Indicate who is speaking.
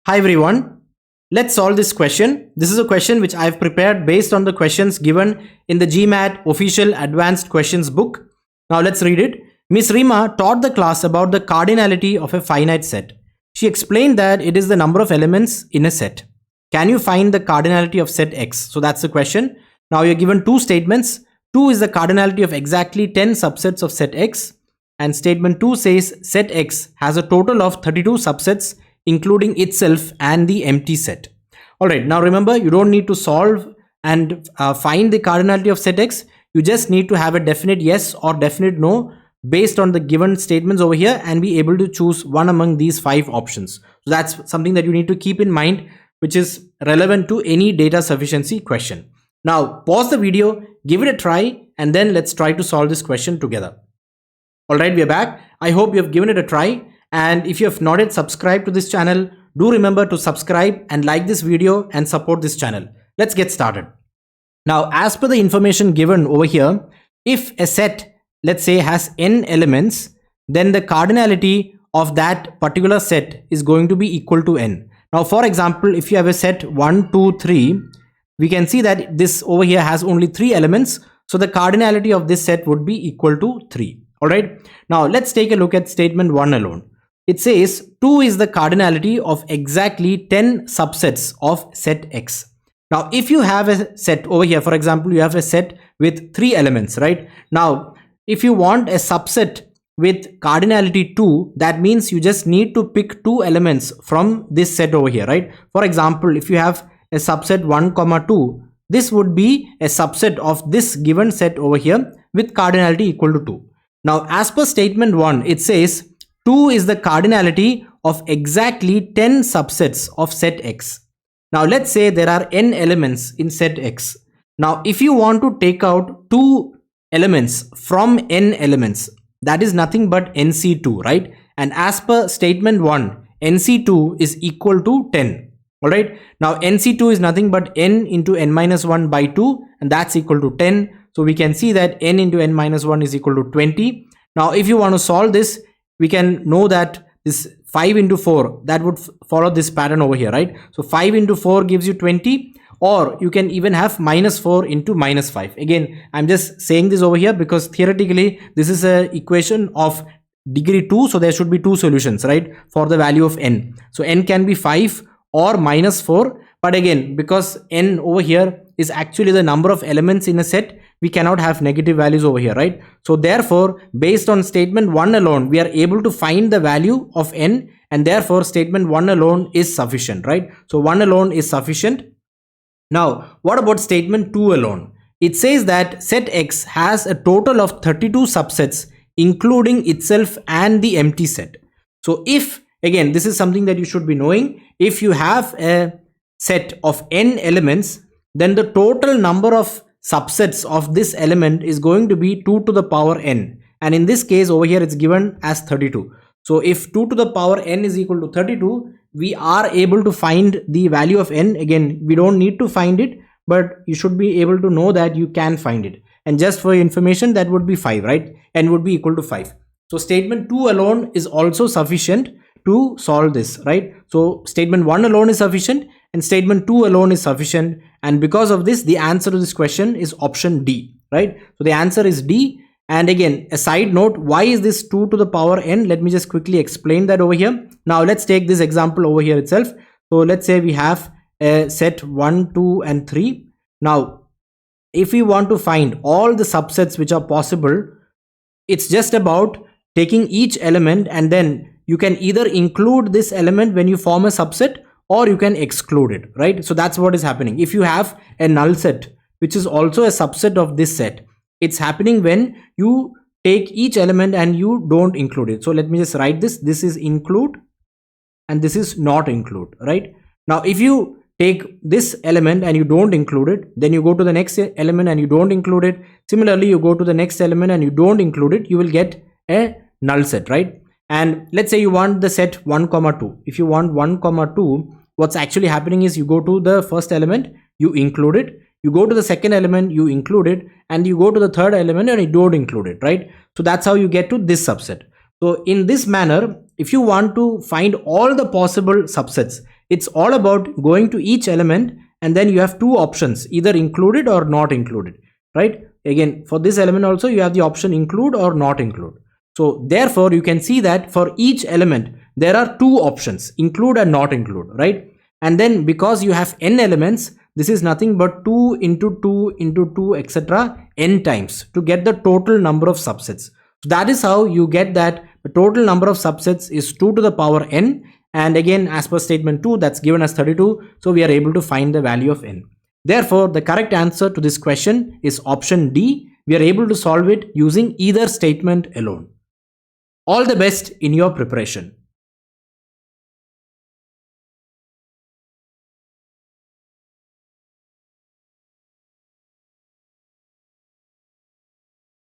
Speaker 1: Hi everyone, let's solve this question. This is a question which I've prepared based on the questions given in the GMAT official advanced questions book. Now let's read it. Miss Rima taught the class about the cardinality of a finite set. She explained that it is the number of elements in a set. Can you find the cardinality of set X? So that's the question. Now you're given two statements. 2 is the cardinality of exactly 10 subsets of set X, and statement 2 says set X has a total of 32 subsets including itself and the empty set. Alright, now remember, you don't need to solve and find the cardinality of set X. You just need to have a definite yes or definite no based on the given statements over here and be able to choose one among these 5 options. So that's something that you need to keep in mind, which is relevant to any data sufficiency question. Now pause the video, give it a try, and then let's try to solve this question together. Alright, we are back. I hope you have given it a try. And if you have not yet subscribed to this channel, do remember to subscribe and like this video and support this channel. Let's get started. Now, as per the information given over here, if a set, let's say, has n elements, then the cardinality of that particular set is going to be equal to n. Now, for example, if you have a set 1, 2, 3, we can see that this over here has only 3 elements. So the cardinality of this set would be equal to 3. Alright. Now, let's take a look at statement 1 alone. It says 2 is the cardinality of exactly 10 subsets of set X. Now, if you have a set over here, for example, you have a set with 3 elements, right? Now, if you want a subset with cardinality 2, that means you just need to pick 2 elements from this set over here, right? For example, if you have a subset 1, 2, this would be a subset of this given set over here with cardinality equal to 2. Now, as per statement 1, it says 2 is the cardinality of exactly 10 subsets of set X. Now let's say there are n elements in set X. Now if you want to take out 2 elements from n elements, that is nothing but NC2, right? And as per statement 1, NC2 is equal to 10. Alright. Now NC2 is nothing but n into n minus 1 by 2, and that's equal to 10. So we can see that n into n minus 1 is equal to 20. Now if you want to solve this, we can know that this 5 into 4, that would follow this pattern over here, right? So 5 into 4 gives you 20, or you can even have minus 4 into minus 5. Again, I'm just saying this over here because theoretically this is a equation of degree 2, so there should be 2 solutions, right, for the value of n. So n can be 5 or minus 4, but again, because n over here is actually the number of elements in a set, we cannot have negative values over here, right? So therefore, based on statement 1 alone, we are able to find the value of n, and therefore statement 1 alone is sufficient, right? So 1 alone is sufficient. Now, what about statement 2 alone? It says that set X has a total of 32 subsets, including itself and the empty set. So if, again, this is something that you should be knowing, if you have a set of n elements, then the total number of subsets of this element is going to be 2 to the power n, and in this case over here it's given as 32. So if 2 to the power n is equal to 32, we are able to find the value of n. Again, we don't need to find it, but you should be able to know that you can find it. And just for your information, that would be 5, right? N would be equal to 5. So statement 2 alone is also sufficient to solve this, right? So statement 1 alone is sufficient and statement 2 alone is sufficient, and because of this, the answer to this question is option D, right? So the answer is D. And again, a side note, why is this 2 to the power n? Let me just quickly explain that over here. Now let's take this example over here itself. So let's say we have a set 1, 2 and 3. Now if we want to find all the subsets which are possible, it's just about taking each element, and then you can either include this element when you form a subset, or you can exclude it, right? So that's what is happening. If you have a null set, which is also a subset of this set, it's happening when you take each element and you don't include it. So let me just write this. This is include and this is not include, right? Now, if you take this element and you don't include it, then you go to the next element and you don't include it. Similarly, you go to the next element and you don't include it, you will get a null set, right? And let's say you want the set 1, 2. If you want 1, 2, what's actually happening is you go to the first element, you include it, you go to the second element, you include it, and you go to the third element and you don't include it, right? So that's how you get to this subset. So in this manner, if you want to find all the possible subsets, It's all about going to each element and then you have two options, either included or not included, right? Again, for this element also you have the option include or not include. So therefore you can see that for each element there are two options, include and not include, right? And then because you have n elements, this is nothing but 2 into 2 into 2 etc. n times to get the total number of subsets. So that is how you get that the total number of subsets is 2 to the power n, and again as per statement 2 that's given as 32, so we are able to find the value of n. Therefore the correct answer to this question is option D. We are able to solve it using either statement alone. All the best in your preparation.